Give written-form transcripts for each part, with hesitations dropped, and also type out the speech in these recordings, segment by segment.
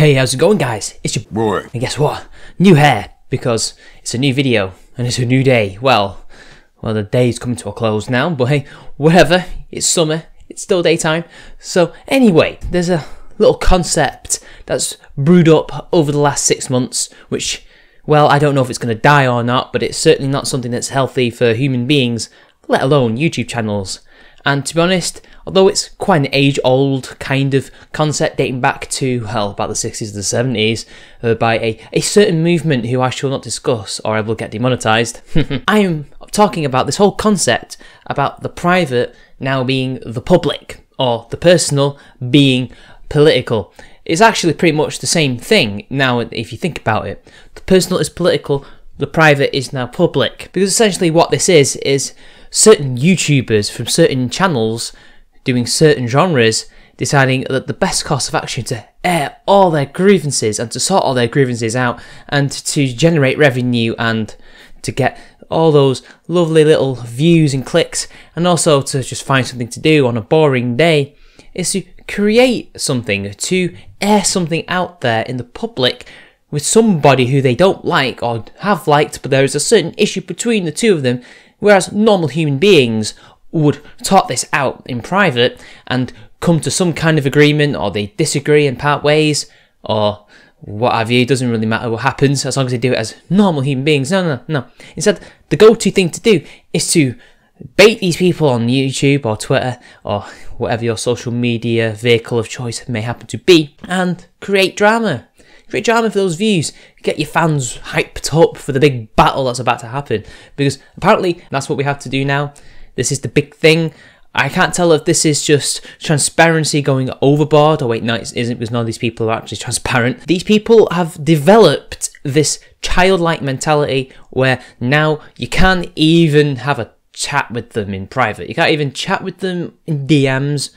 Hey, how's it going, guys? It's your boy. And guess what? New hair, because it's a new video and it's a new day. Well, the day's coming to a close now, but hey, whatever. It's summer. It's still daytime. So anyway, there's a little concept that's brewed up over the last 6 months, which, well, I don't know if it's going to die or not, but it's certainly not something that's healthy for human beings, let alone YouTube channels. And to be honest, although it's quite an age-old kind of concept dating back to, well, about the 60s and the 70s, by a certain movement who I shall not discuss or I will get demonetized, I am talking about this whole concept about the private now being the public, or the personal being political. It's actually pretty much the same thing now if you think about it. The personal is political, the private is now public. Because essentially what this is certain YouTubers from certain channels doing certain genres deciding that the best course of action to air all their grievances and to sort all their grievances out and to generate revenue and to get all those lovely little views and clicks and also to just find something to do on a boring day is to create something, to air something out there in the public with somebody who they don't like or have liked, but there is a certain issue between the two of them, whereas normal human beings would talk this out in private and come to some kind of agreement, or they disagree and part ways, or what have you. It doesn't really matter what happens as long as they do it as normal human beings. No. Instead, the go-to thing to do is to bait these people on YouTube or Twitter or whatever your social media vehicle of choice may happen to be, and create drama. Create drama for those views. Get your fans hyped up for the big battle that's about to happen. Because apparently that's what we have to do now. This is the big thing. I can't tell if this is just transparency going overboard. Oh wait, no, it isn't, because none of these people are actually transparent. These people have developed this childlike mentality where now you can't even have a chat with them in private. You can't even chat with them in DMs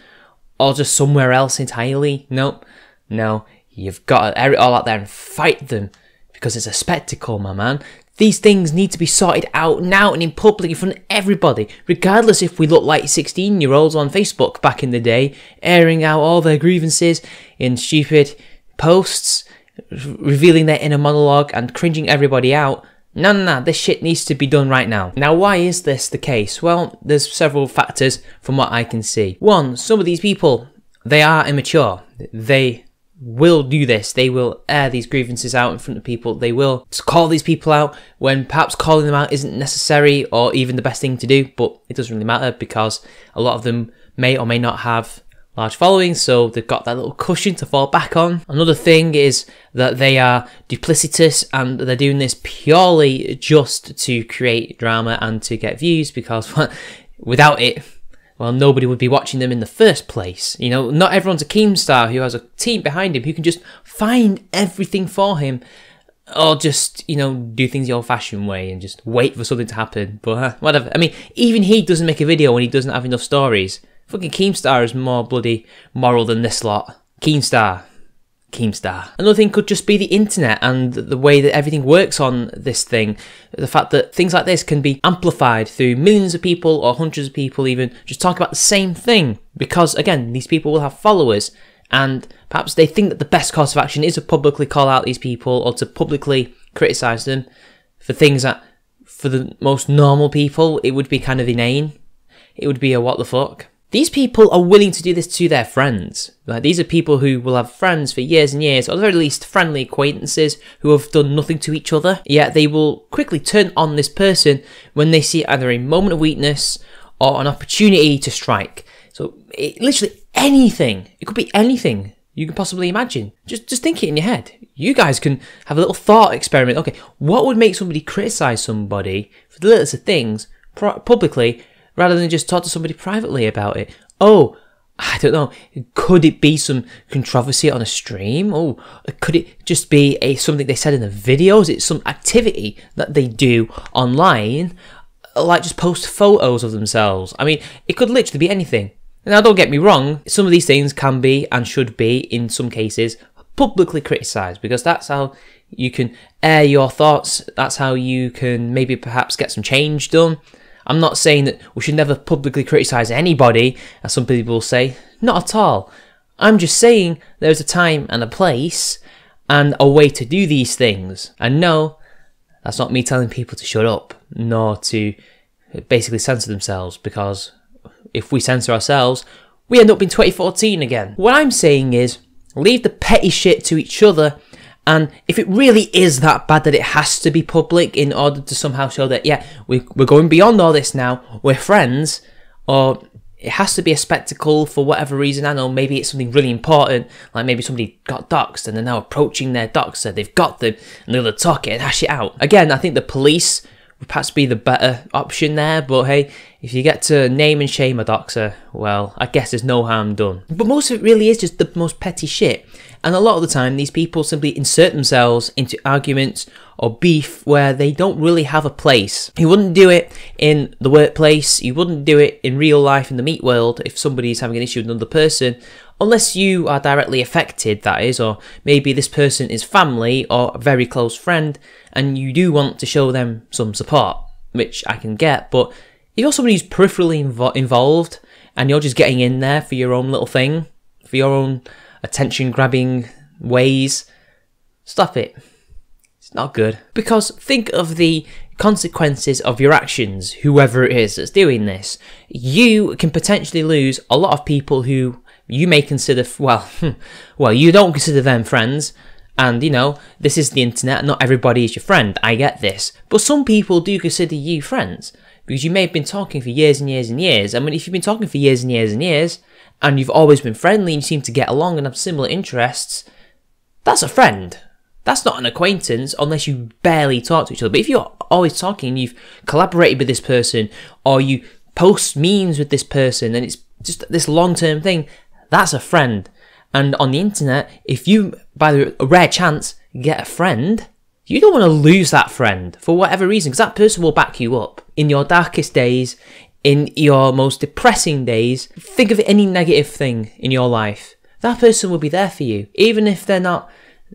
or just somewhere else entirely. Nope. No. You've got to air it all out there and fight them because it's a spectacle, my man. These things need to be sorted out now and in public in front of everybody, regardless if we look like 16-year-olds on Facebook back in the day, airing out all their grievances in stupid posts, revealing their inner monologue and cringing everybody out. No, this shit needs to be done right now. Now, why is this the case? Well, there's several factors from what I can see. One, some of these people, they are immature. They will do this. They will air these grievances out in front of people. They will call these people out when perhaps calling them out isn't necessary or even the best thing to do, but it doesn't really matter because a lot of them may or may not have large followings, so they've got that little cushion to fall back on. Another thing is that they are duplicitous and they're doing this purely just to create drama and to get views because without it, well, nobody would be watching them in the first place. You know, not everyone's a Keemstar who has a team behind him who can just find everything for him or just, you know, do things the old-fashioned way and just wait for something to happen. But whatever. I mean, even he doesn't make a video when he doesn't have enough stories. Fucking Keemstar is more bloody moral than this lot. Keemstar. Another thing could just be the internet and the way that everything works on this thing. The fact that things like this can be amplified through millions of people or hundreds of people even just talk about the same thing. Because, again, these people will have followers and perhaps they think that the best course of action is to publicly call out these people or to publicly criticise them for things that, for the most normal people, it would be kind of inane. It would be a what the fuck. These people are willing to do this to their friends. Like, these are people who will have friends for years and years, or at the very least friendly acquaintances who have done nothing to each other. Yet they will quickly turn on this person when they see either a moment of weakness or an opportunity to strike. So literally anything. It could be anything you can possibly imagine. Just think it in your head. You guys can have a little thought experiment. Okay, what would make somebody criticise somebody for the littlest of things publicly, rather than just talk to somebody privately about it? Oh, I don't know. Could it be some controversy on a stream? Oh, could it just be something they said in a video? Is it some activity that they do online? Like just post photos of themselves? I mean, it could literally be anything. Now, don't get me wrong. Some of these things can be and should be, in some cases, publicly criticised, because that's how you can air your thoughts. That's how you can maybe perhaps get some change done. I'm not saying that we should never publicly criticise anybody, as some people say. Not at all. I'm just saying there's a time and a place and a way to do these things. And no, that's not me telling people to shut up, nor to basically censor themselves, because if we censor ourselves, we end up in 2014 again. What I'm saying is, leave the petty shit to each other, and if it really is that bad that it has to be public in order to somehow show that, yeah, we're going beyond all this now, we're friends, or it has to be a spectacle for whatever reason. I know, maybe it's something really important, like maybe somebody got doxxed and they're now approaching their doxer, they've got them, and they're going to talk it and hash it out. Again, I think the police would perhaps be the better option there, but hey, if you get to name and shame a doxer, well, I guess there's no harm done. But most of it really is just the most petty shit, and a lot of the time these people simply insert themselves into arguments or beef where they don't really have a place. You wouldn't do it in the workplace, you wouldn't do it in real life in the meat world if somebody's having an issue with another person, unless you are directly affected, that is, or maybe this person is family or a very close friend and you do want to show them some support, which I can get. But if you're somebody who's peripherally involved and you're just getting in there for your own little thing, for your own attention grabbing ways, stop it. It's not good. Because think of the consequences of your actions, whoever it is that's doing this. You can potentially lose a lot of people who you may consider, well, you don't consider them friends. And, you know, this is the internet, not everybody is your friend, I get this. But some people do consider you friends, because you may have been talking for years and years and years. I mean, if you've been talking for years and years and years, and you've always been friendly and you seem to get along and have similar interests, that's a friend. That's not an acquaintance unless you barely talk to each other. But if you're always talking, you've collaborated with this person, or you post memes with this person, and it's just this long-term thing, that's a friend. And on the internet, if you, by a rare chance, get a friend, you don't want to lose that friend for whatever reason, because that person will back you up. In your darkest days, in your most depressing days, think of any negative thing in your life, that person will be there for you, even if they're not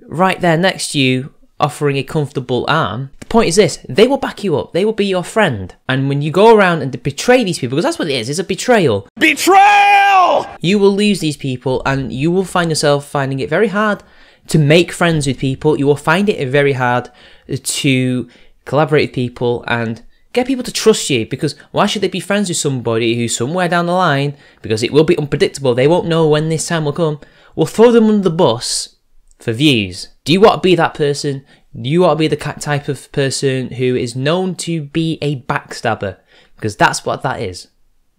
right there next to you offering a comfortable arm. The point is this, they will back you up, they will be your friend. And when you go around and betray these people, because that's what it is, it's a betrayal. Betrayal! You will lose these people, and you will find yourself finding it very hard to make friends with people. You will find it very hard to collaborate with people and get people to trust you, because why should they be friends with somebody who somewhere down the line, because it will be unpredictable, they won't know when this time will come, will throw them under the bus for views? Do you want to be that person? Do you want to be the type of person who is known to be a backstabber? Because that's what that is.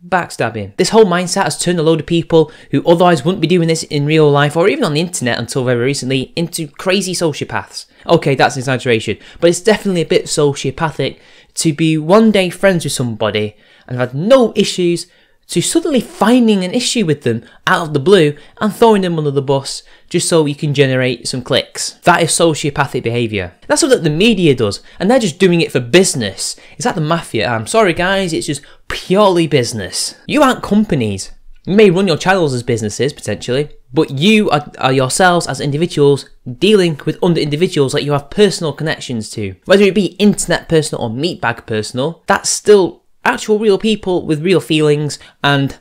Backstabbing. This whole mindset has turned a load of people who otherwise wouldn't be doing this in real life or even on the internet until very recently into crazy sociopaths. Okay, that's an exaggeration, but it's definitely a bit sociopathic to be one day friends with somebody and have had no issues, to suddenly finding an issue with them out of the blue and throwing them under the bus just so you can generate some clicks. That is sociopathic behaviour. That's what the media does, and they're just doing it for business. It's like the mafia. I'm sorry guys, it's just purely business. You aren't companies. You may run your channels as businesses, potentially, but you are yourselves as individuals dealing with other individuals that you have personal connections to. Whether it be internet personal or meatbag personal, that's still actual real people with real feelings and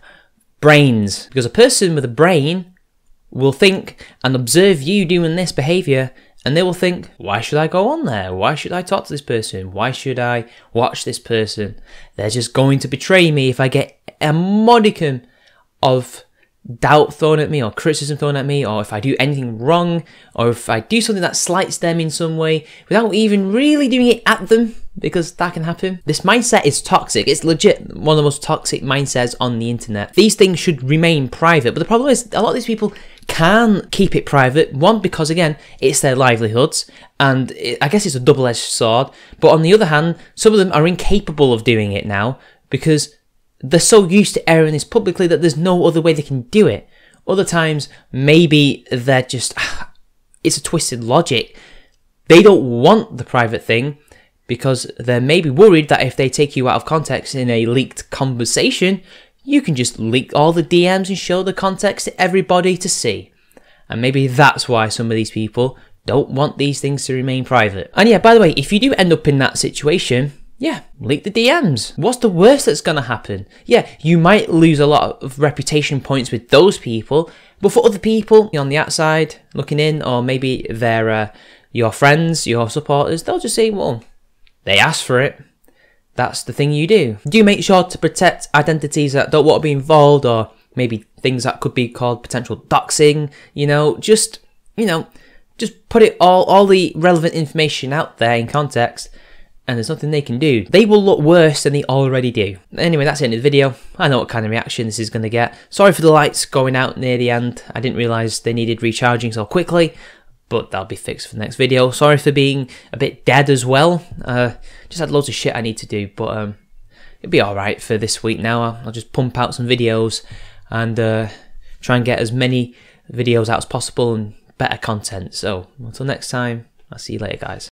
brains. Because a person with a brain will think and observe you doing this behaviour, and they will think, why should I go on there? Why should I talk to this person? Why should I watch this person? They're just going to betray me if I get a modicum of doubt thrown at me or criticism thrown at me, or if I do anything wrong, or if I do something that slights them in some way without even really doing it at them, because that can happen. This mindset is toxic. It's legit one of the most toxic mindsets on the internet. These things should remain private, but the problem is a lot of these people can keep it private. One, because again, it's their livelihoods, and I guess it's a double-edged sword, but on the other hand, some of them are incapable of doing it now because they're so used to airing this publicly that there's no other way they can do it. Other times, maybe they're just, it's a twisted logic. They don't want the private thing because they're maybe worried that if they take you out of context in a leaked conversation, you can just leak all the DMs and show the context to everybody to see. And maybe that's why some of these people don't want these things to remain private. And yeah, by the way, if you do end up in that situation, yeah, leak the DMs. What's the worst that's gonna happen? Yeah, you might lose a lot of reputation points with those people, but for other people on the outside looking in, or maybe they're your friends, your supporters, they'll just say, well, they asked for it. That's the thing you do. Do make sure to protect identities that don't want to be involved, or maybe things that could be called potential doxing. Just put it all the relevant information out there in context, and there's nothing they can do. They will look worse than they already do. Anyway, that's the end of the video. I know what kind of reaction this is going to get. Sorry for the lights going out near the end. I didn't realise they needed recharging so quickly, but that'll be fixed for the next video. Sorry for being a bit dead as well. Just had loads of shit I need to do, but it'll be alright for this week now. I'll just pump out some videos and try and get as many videos out as possible and better content. So until next time, I'll see you later, guys.